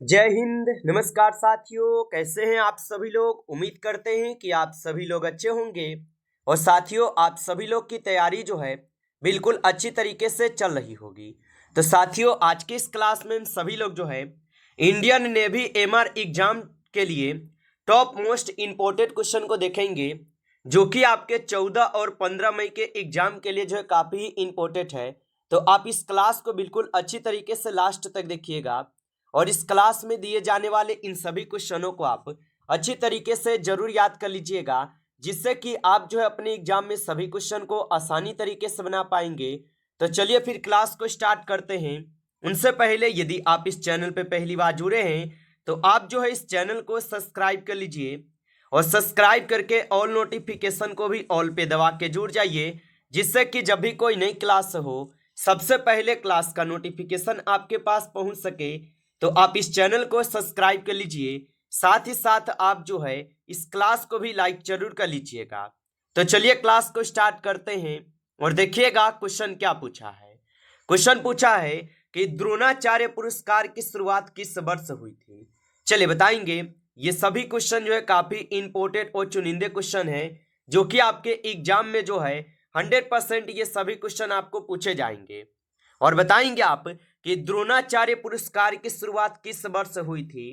जय हिंद। नमस्कार साथियों, कैसे हैं आप सभी लोग। उम्मीद करते हैं कि आप सभी लोग अच्छे होंगे। और साथियों, आप सभी लोग की तैयारी जो है बिल्कुल अच्छी तरीके से चल रही होगी। तो साथियों, आज की इस क्लास में हम सभी लोग जो है इंडियन नेवी एमआर एग्जाम के लिए टॉप मोस्ट इम्पोर्टेंट क्वेश्चन को देखेंगे, जो कि आपके 14 और 15 मई के एग्जाम के लिए जो है काफ़ी इंपॉर्टेंट है। तो आप इस क्लास को बिल्कुल अच्छी तरीके से लास्ट तक देखिएगा और इस क्लास में दिए जाने वाले इन सभी क्वेश्चनों को आप अच्छी तरीके से जरूर याद कर लीजिएगा, जिससे कि आप जो है अपने एग्जाम में सभी क्वेश्चन को आसानी तरीके से बना पाएंगे। तो चलिए फिर क्लास को स्टार्ट करते हैं। उनसे पहले यदि आप इस चैनल पे पहली बार जुड़े हैं तो आप जो है इस चैनल को सब्सक्राइब कर लीजिए और सब्सक्राइब करके ऑल नोटिफिकेशन को भी ऑल पे दबा के जुड़ जाइए, जिससे कि जब भी कोई नई क्लास हो सबसे पहले क्लास का नोटिफिकेशन आपके पास पहुंच सके। तो आप इस चैनल को सब्सक्राइब कर लीजिए, साथ ही साथ आप जो है इस क्लास को भी लाइक जरूर कर लीजिएगा। तो चलिए क्लास को स्टार्ट करते हैं और देखिएगा क्वेश्चन क्या पूछा है। क्वेश्चन पूछा है कि द्रोणाचार्य पुरस्कार की शुरुआत किस वर्ष हुई थी। चलिए बताएंगे। ये सभी क्वेश्चन जो है काफी इंपॉर्टेंट और चुनिंदे क्वेश्चन है, जो कि आपके एग्जाम में जो है 100% ये सभी क्वेश्चन आपको पूछे जाएंगे। और बताएंगे आप कि द्रोणाचार्य पुरस्कार की शुरुआत किस वर्ष हुई थी।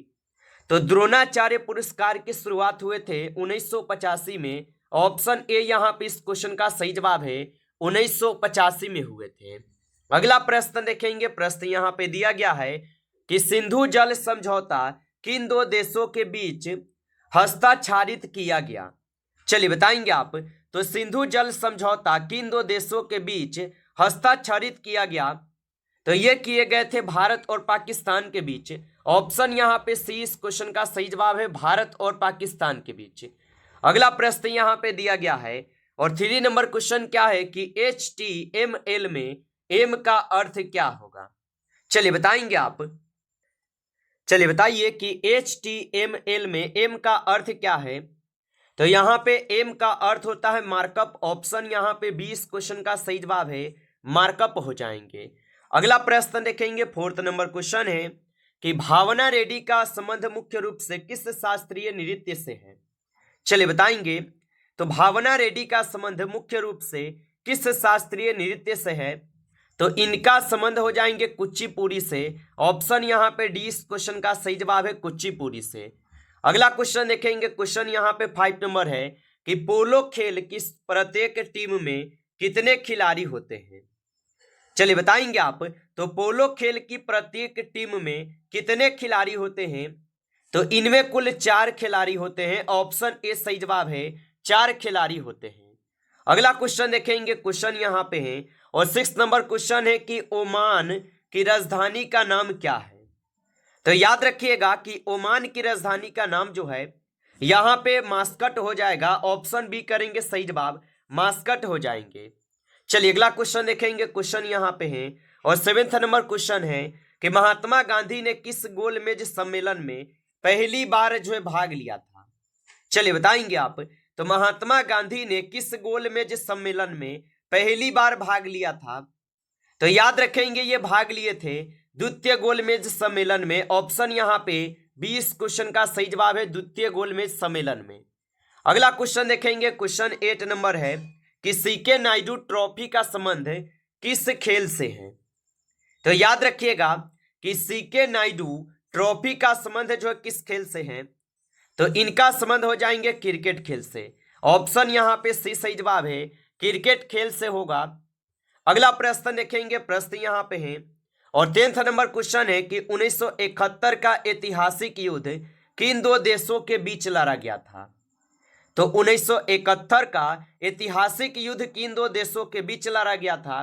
तो द्रोणाचार्य पुरस्कार की शुरुआत हुए थे 1985 में। ऑप्शन ए यहाँ पे इस क्वेश्चन का सही जवाब है, 1985 में हुए थे। अगला प्रश्न देखेंगे। प्रश्न यहाँ पे दिया गया है कि सिंधु जल समझौता किन दो देशों के बीच हस्ताक्षरित किया गया। चलिए बताएंगे आप। तो सिंधु जल समझौता किन दो देशों के बीच हस्ताक्षरित किया गया। तो ये किए गए थे भारत और पाकिस्तान के बीच। ऑप्शन यहाँ पे सी इस क्वेश्चन का सही जवाब है, भारत और पाकिस्तान के बीच। अगला प्रश्न यहाँ पे दिया गया है और 3 नंबर क्वेश्चन क्या है कि HTML में एम का अर्थ क्या होगा। चलिए बताएंगे आप। चलिए बताइए कि HTML में एम का अर्थ क्या है। तो यहाँ पे एम का अर्थ होता है मार्कअप। ऑप्शन यहाँ पे 20 क्वेश्चन का सही जवाब है, मार्कअप हो जाएंगे। अगला प्रश्न देखेंगे। 4th नंबर क्वेश्चन है कि भावना रेड्डी का संबंध मुख्य रूप से किस शास्त्रीय नृत्य से है। चलिए बताएंगे। तो भावना रेड्डी का संबंध मुख्य रूप से किस शास्त्रीय नृत्य से है। तो इनका संबंध हो जाएंगे कुचिपुड़ी से। ऑप्शन यहाँ पे डी इस क्वेश्चन का सही जवाब है, कुचिपुड़ी से। अगला क्वेश्चन देखेंगे। क्वेश्चन यहाँ पे 5 नंबर है कि पोलो खेल किस प्रत्येक टीम में कितने खिलाड़ी होते हैं। चलिए बताएंगे आप। तो पोलो खेल की प्रत्येक टीम में कितने खिलाड़ी होते हैं। तो इनमें कुल 4 खिलाड़ी होते हैं। ऑप्शन ए सही जवाब है, 4 खिलाड़ी होते हैं। अगला क्वेश्चन देखेंगे। क्वेश्चन यहाँ पे है और 6 नंबर क्वेश्चन है कि ओमान की राजधानी का नाम क्या है। तो याद रखिएगा कि ओमान की राजधानी का नाम जो है यहाँ पे मास्कट हो जाएगा। ऑप्शन बी करेंगे सही जवाब, मास्कट हो जाएंगे। चलिए अगला क्वेश्चन देखेंगे। क्वेश्चन यहाँ पे है और 7th नंबर क्वेश्चन है कि महात्मा गांधी ने किस गोलमेज सम्मेलन में पहली बार जो है भाग लिया था। चलिए बताएंगे आप। तो महात्मा गांधी ने किस गोलमेज सम्मेलन में पहली बार भाग लिया था। तो याद रखेंगे ये भाग लिए थे द्वितीय गोलमेज सम्मेलन में। ऑप्शन यहाँ पे 20 क्वेश्चन का सही जवाब है, द्वितीय गोलमेज सम्मेलन में। अगला क्वेश्चन देखेंगे। क्वेश्चन 8 नंबर है कि सीके नायडू ट्रॉफी का संबंध किस खेल से है। तो याद रखिएगा कि सीके नायडू ट्रॉफी का संबंध जो है किस खेल से है। तो इनका संबंध हो जाएंगे क्रिकेट खेल से। ऑप्शन यहाँ पे सी सही जवाब है, क्रिकेट खेल से होगा। अगला प्रश्न देखेंगे। प्रश्न यहाँ पे है और 10th नंबर क्वेश्चन है कि 1971 का ऐतिहासिक युद्ध किन दो देशों के बीच लड़ा गया था। तो 1971 का ऐतिहासिक युद्ध किन दो देशों के बीच लड़ा गया था।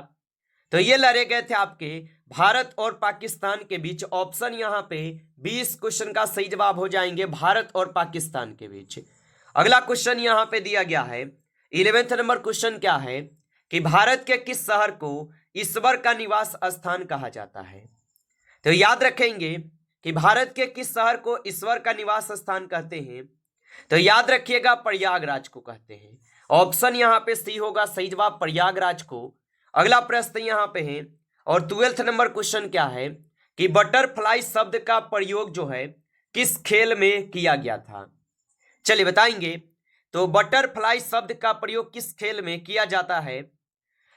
तो ये लड़े गए थे आपके भारत और पाकिस्तान के बीच। ऑप्शन यहाँ पे 20 क्वेश्चन का सही जवाब हो जाएंगे, भारत और पाकिस्तान के बीच। अगला क्वेश्चन यहाँ पे दिया गया है। 11th नंबर क्वेश्चन क्या है कि भारत के किस शहर को ईश्वर का निवास स्थान कहा जाता है। तो याद रखेंगे कि भारत के किस शहर को ईश्वर का निवास स्थान कहते हैं। तो याद रखिएगा प्रयागराज को कहते हैं। ऑप्शन यहाँ पे सी होगा सही जवाब, प्रयागराज को। अगला प्रश्न यहाँ पे है और 12th नंबर क्वेश्चन क्या है कि बटरफ्लाई शब्द का प्रयोग जो है किस खेल में किया गया था। चलिए बताएंगे। तो बटरफ्लाई शब्द का प्रयोग किस खेल में किया जाता है?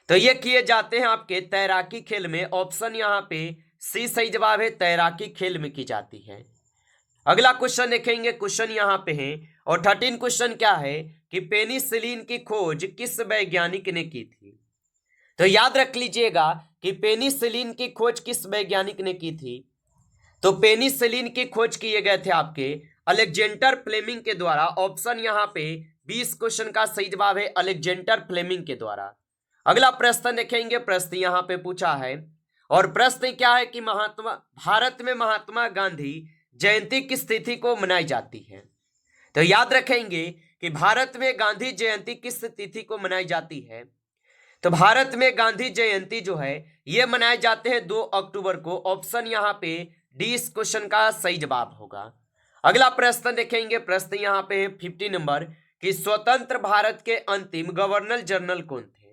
तो ये किए जाते हैं आपके तैराकी खेल में। ऑप्शन यहाँ पे सी सही जवाब है, तैराकी खेल में की जाती है। अगला क्वेश्चन देखेंगे, क्वेश्चन यहाँ पे है और 13 क्वेश्चन क्या है कि पेनिसिलिन की खोज किस वैज्ञानिक ने की थी? तो याद रख लीजिएगा कि पेनिसिलिन की खोज किस वैज्ञानिक ने की थी। तो पेनिसिलिन की खोज किए गए थे आपके अलेक्जेंडर फ्लेमिंग के द्वारा। ऑप्शन यहाँ पे 20 क्वेश्चन का सही जवाब है अलेक्जेंडर फ्लेमिंग के द्वारा। अगला प्रश्न देखेंगे, प्रश्न यहाँ पे पूछा है और प्रश्न क्या है कि भारत में महात्मा गांधी जयंती किस तिथि को मनाई जाती है? तो याद रखेंगे कि भारत में गांधी जयंती किस तिथि को मनाई जाती है। तो भारत में गांधी जयंती जो है ये मनाए जाते हैं 2 अक्टूबर को। ऑप्शन यहाँ पे डी इस क्वेश्चन का सही जवाब होगा। अगला प्रश्न देखेंगे, प्रश्न यहाँ पे है 50 नंबर कि स्वतंत्र भारत के अंतिम गवर्नर जनरल कौन थे?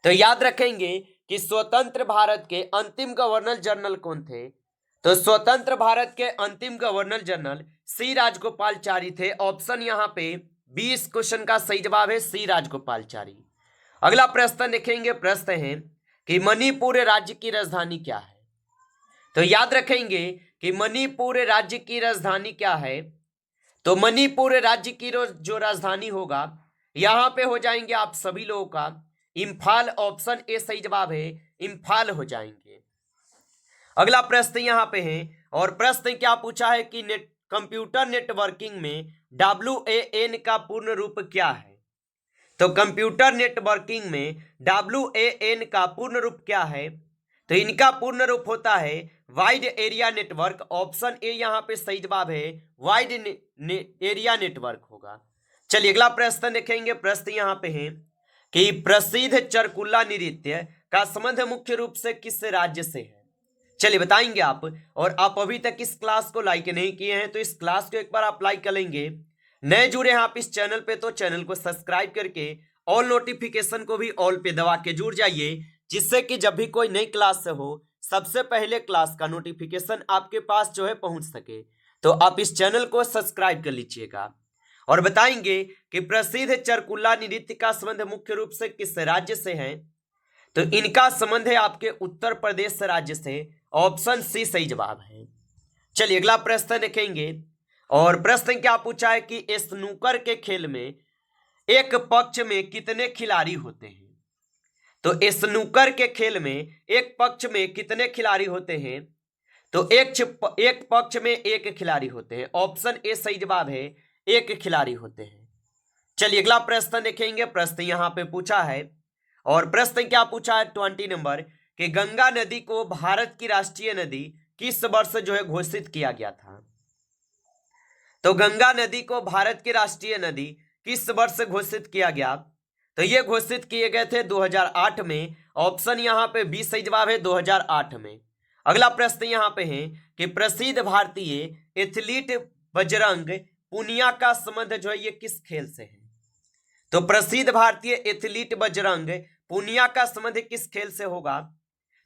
तो याद रखेंगे कि स्वतंत्र भारत के अंतिम गवर्नर जनरल कौन थे? तो स्वतंत्र भारत के अंतिम गवर्नर जनरल सी राजगोपालचारी थे। ऑप्शन यहाँ पे 20 क्वेश्चन का सही जवाब है सी राजगोपालचारी। अगला प्रश्न देखेंगे, प्रश्न है कि मणिपुर राज्य की राजधानी क्या है? तो याद रखेंगे कि मणिपुर राज्य की राजधानी क्या है। तो मणिपुर राज्य की जो राजधानी होगा यहाँ पे हो जाएंगे आप सभी लोगों का इम्फाल। ऑप्शन ए सही जवाब है, इम्फाल हो जाएंगे। अगला प्रश्न यहाँ पे है और प्रश्न क्या पूछा है कि कंप्यूटर नेटवर्किंग में WAN का पूर्ण रूप क्या है? तो कंप्यूटर नेटवर्किंग में WAN का पूर्ण रूप क्या है? तो इनका पूर्ण रूप होता है wide area network. Option A यहाँ पे सही जवाब है, वाइड एरिया नेटवर्क होगा। चलिए अगला प्रश्न देखेंगे, प्रश्न यहाँ पे है कि प्रसिद्ध चरकुल्ला नृत्य का संबंध मुख्य रूप से किस राज्य से है? चलिए बताएंगे आप। और आप अभी तक इस क्लास को लाइक नहीं किए हैं तो इस क्लास को एक बार आप लाइक कर लेंगे। नए जुड़े हैं आप इस चैनल पे तो चैनल को सब्सक्राइब करके ऑल नोटिफिकेशन को भी ऑल पे दबा के जुड़ जाइए, जिससे कि जब भी कोई नई क्लास हो सबसे पहले क्लास का नोटिफिकेशन आपके पास जो है पहुंच सके। तो आप इस चैनल को सब्सक्राइब कर लीजिएगा। और बताएंगे कि प्रसिद्ध चरकुल्ला नृत्य का संबंध मुख्य रूप से किस राज्य से है? तो इनका संबंध है आपके उत्तर प्रदेश राज्य से। ऑप्शन सी सही जवाब है। चलिए अगला प्रश्न देखेंगे और प्रश्न क्या पूछा है कि स्नूकर के खेल में एक पक्ष में कितने खिलाड़ी होते हैं? तो स्नूकर के खेल में एक पक्ष में कितने खिलाड़ी होते हैं? तो एक पक्ष में एक खिलाड़ी होते हैं। ऑप्शन ए सही जवाब है, एक खिलाड़ी होते हैं। चलिए अगला प्रश्न देखेंगे, प्रश्न यहाँ पे पूछा है और प्रश्न क्या पूछा है 20 नंबर कि गंगा नदी को भारत की राष्ट्रीय नदी किस वर्ष जो है घोषित किया गया था? तो गंगा नदी को भारत की राष्ट्रीय नदी किस वर्ष घोषित किया गया? तो ये घोषित किए गए थे 2008 में। ऑप्शन यहाँ पे 20 सही जवाब है, 2008 में। अगला प्रश्न यहाँ पे है कि प्रसिद्ध भारतीय एथलीट बजरंग पुनिया का संबंध जो है ये किस खेल से है? तो प्रसिद्ध भारतीय एथलीट बजरंग पुनिया का संबंध किस खेल से होगा?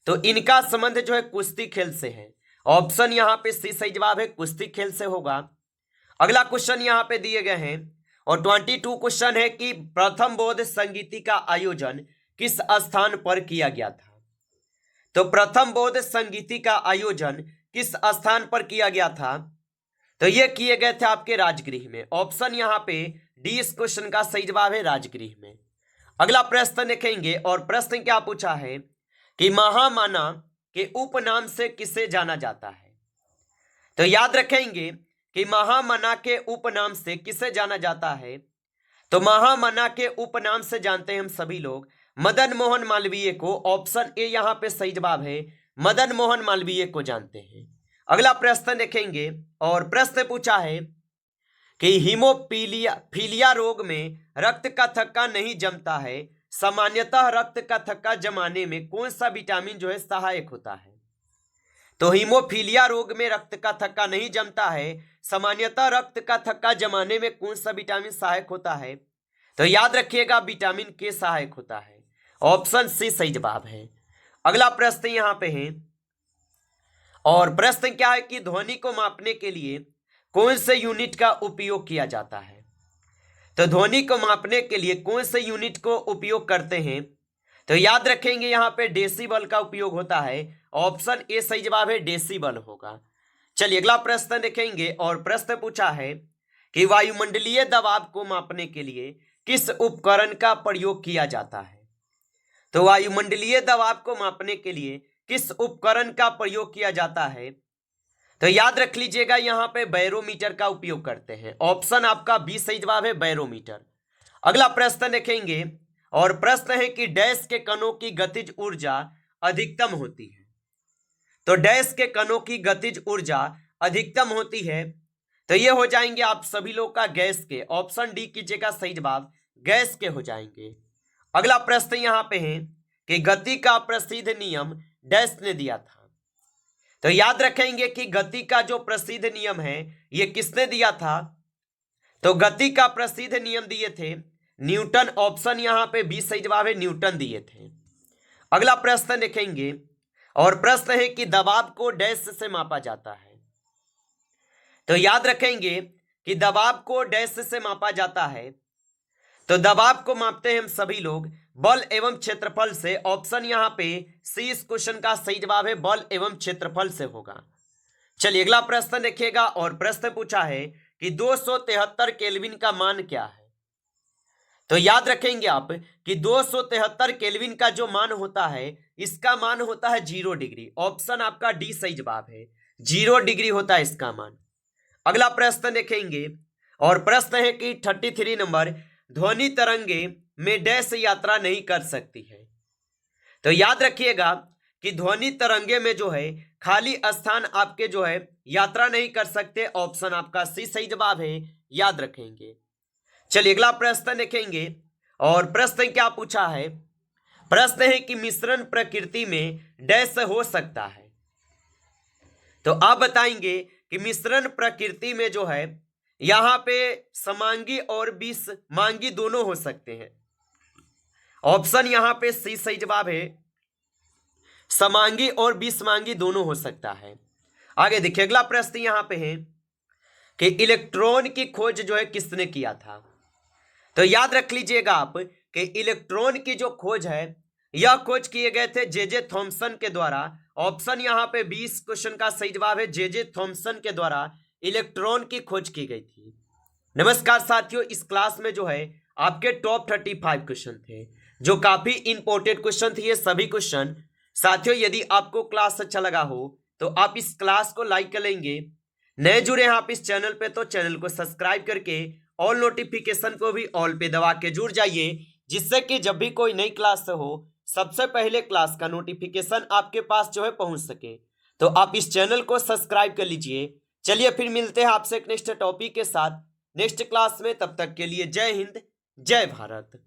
तो इनका संबंध जो है कुश्ती खेल से है। ऑप्शन यहाँ पे सी सही जवाब है, कुश्ती खेल से होगा। अगला क्वेश्चन यहाँ पे दिए गए हैं और 22 क्वेश्चन है कि प्रथम बौद्ध संगीति का आयोजन किस स्थान पर किया गया था? तो प्रथम बौद्ध संगीति का आयोजन किस स्थान पर किया गया था? तो ये किए गए थे आपके राजगृह में। ऑप्शन यहाँ पे डी इस क्वेश्चन का सही जवाब है, राजगृह में। अगला प्रश्न देखेंगे और प्रश्न क्या पूछा है कि महामना के उपनाम से किसे जाना जाता है? तो याद रखेंगे कि महामना के उपनाम से किसे जाना जाता है? तो महामना के उपनाम से जानते हैं हम सभी लोग मदन मोहन मालवीय को। ऑप्शन ए यहाँ पे सही जवाब है, मदन मोहन मालवीय को जानते हैं। अगला प्रश्न देखेंगे और प्रश्न पूछा है कि हीमोफीलिया रोग में रक्त का थक्का नहीं जमता है, सामान्यतः रक्त का थक्का जमाने में कौन सा विटामिन जो है सहायक होता है? तो हीमोफीलिया रोग में रक्त का थक्का नहीं जमता है, सामान्यतः रक्त का थक्का जमाने में कौन सा विटामिन सहायक होता है? तो याद रखिएगा विटामिन के सहायक होता है। ऑप्शन सी सही जवाब है। अगला प्रश्न यहाँ पे है और प्रश्न क्या है कि ध्वनि को मापने के लिए कौन से यूनिट का उपयोग किया जाता है। तो ध्वनि को मापने के लिए कौन से यूनिट को उपयोग करते हैं, तो याद रखेंगे यहाँ पे डेसिबल का उपयोग होता है। ऑप्शन ए सही जवाब है, डेसिबल होगा। चलिए अगला प्रश्न देखेंगे और प्रश्न पूछा है कि वायुमंडलीय दबाव को मापने के लिए किस उपकरण का प्रयोग किया जाता है। तो वायुमंडलीय दबाव को मापने के लिए किस उपकरण का प्रयोग किया जाता है, तो याद रख लीजिएगा यहाँ पे बैरोमीटर का उपयोग करते हैं। ऑप्शन आपका बी सही जवाब है, बैरोमीटर। अगला प्रश्न देखेंगे और प्रश्न है कि डैश के कणों की गतिज ऊर्जा अधिकतम होती है। तो डैश के कणों की गतिज ऊर्जा अधिकतम होती है, तो ये हो जाएंगे आप सभी लोग का गैस के। ऑप्शन डी कीजिएगा सही जवाब, गैस के हो जाएंगे। अगला प्रश्न यहाँ पे है कि गति का प्रसिद्ध नियम डैश ने दिया था। तो याद रखेंगे कि गति का जो प्रसिद्ध नियम है ये किसने दिया था, तो गति का प्रसिद्ध नियम दिए थे न्यूटन। ऑप्शन यहाँ पे बी सही जवाब है, न्यूटन दिए थे। अगला प्रश्न देखेंगे और प्रश्न है कि दबाव को डैश से मापा जाता है। तो याद रखेंगे कि दबाव को डैश से मापा जाता है, तो दबाव को मापते हैं हम सभी लोग बल एवं क्षेत्रफल से। ऑप्शन यहाँ पे सी इस क्वेश्चन का सही जवाब है, बल एवं क्षेत्रफल से होगा। चलिए अगला प्रश्न देखिएगा और प्रश्न पूछा है कि 273 केल्विन का मान क्या है। तो याद रखेंगे आप कि 273 केल्विन का जो मान होता है इसका मान होता है 0 डिग्री। ऑप्शन आपका डी सही जवाब है, 0 डिग्री होता है इसका मान। अगला प्रश्न देखेंगे और प्रश्न है कि 33 नंबर, ध्वनि तरंगे में डैश यात्रा नहीं कर सकती है। तो याद रखिएगा कि ध्वनि तरंगे में जो है खाली स्थान आपके जो है यात्रा नहीं कर सकते। ऑप्शन आपका सी सही जवाब है, याद रखेंगे। चलिए अगला प्रश्न देखेंगे और प्रश्न क्या पूछा है। प्रश्न है कि मिश्रण प्रकृति में डैश हो सकता है। तो आप बताएंगे कि मिश्रण प्रकृति में जो है यहाँ पे समांगी और विषमांगी दोनों हो सकते हैं। ऑप्शन यहाँ पे सी सही जवाब है, समांगी और विषमांगी दोनों हो सकता है। आगे देखिए अगला प्रश्न यहाँ पे है कि इलेक्ट्रॉन की खोज जो है किसने किया था। तो याद रख लीजिएगा आप कि इलेक्ट्रॉन की जो खोज है यह खोज किए गए थे जे थॉमसन के द्वारा। ऑप्शन यहाँ पे 20 क्वेश्चन का सही जवाब है, जे थॉमसन के द्वारा इलेक्ट्रॉन की खोज की गई थी। नमस्कार साथियों, इस क्लास में जो है आपके टॉप 35 क्वेश्चन थे जो काफी इंपॉर्टेंट क्वेश्चन थे। ये सभी क्वेश्चन साथियों यदि आपको क्लास अच्छा लगा हो तो आप इस क्लास को लाइक कर लेंगे। नए जुड़े हैं आप इस चैनल पे तो चैनल को सब्सक्राइब करके ऑल नोटिफिकेशन को भी ऑल पे दबा के जुड़ जाइए, जिससे कि जब भी कोई नई क्लास हो सबसे पहले क्लास का नोटिफिकेशन आपके पास जो है पहुंच सके। तो आप इस चैनल को सब्सक्राइब कर लीजिए। चलिए फिर मिलते हैं आपसे एक नेक्स्ट टॉपिक के साथ नेक्स्ट क्लास में। तब तक के लिए जय हिंद, जय भारत।